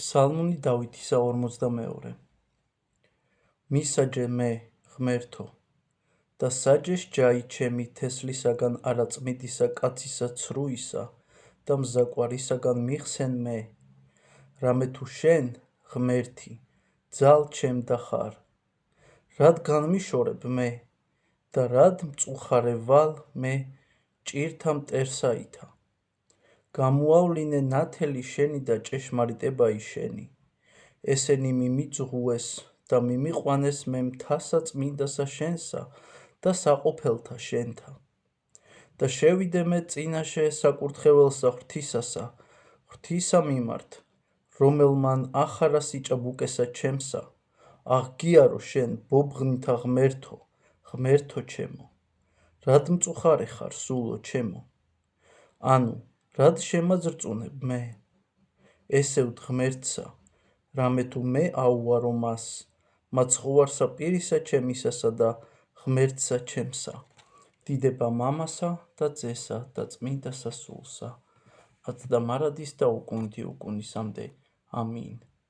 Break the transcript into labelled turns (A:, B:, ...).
A: ფსალმუნი დავითისა 42. მისაჯე მე ღმერთო და საჯეშ ჯაი ჩემი თესლისაგან არაწმიდისა კაცისა ცრუისა და მზაკვარისაგან მიხსენ მე, რამე თუ შენ ღმერთი ძალ ჩემდა ხარ, რად განმიშორებ მე და რად მწუხარე ვალ მე ჭირთა მტერსაითა. გამოავლინე ნათელი შენი და ჭეშმარიტებაი შენი, ესენი მიმიძღუეს და მიმიყვანეს მე მთასა წმინდასა შენსა და საყოფელთა შენთა. და შევიდე მე წინაშე საკურთხეველსა ღვთისასა, ღვთისა მიმართ, რომელმან ახარა სიჭაბუკესა ჩემსა, აღგიარო შენ ბობღნთა ღმერთო, ღმერთო ჩემო, რად მწუხარე ხარ სულო ჩემო, ანუ რად შემაძრწუნებ მე, ესევთ ღმერთსა, რამე თუ მე აუვარო მას, მაცხოვარსა პირისა ჩემისასა და ღმერთსა ჩემსა, დიდება მამასა და ძესა და წმინდა სასულსა, ად და მარადის და უკუნდი უკუნისამდე. ამინ.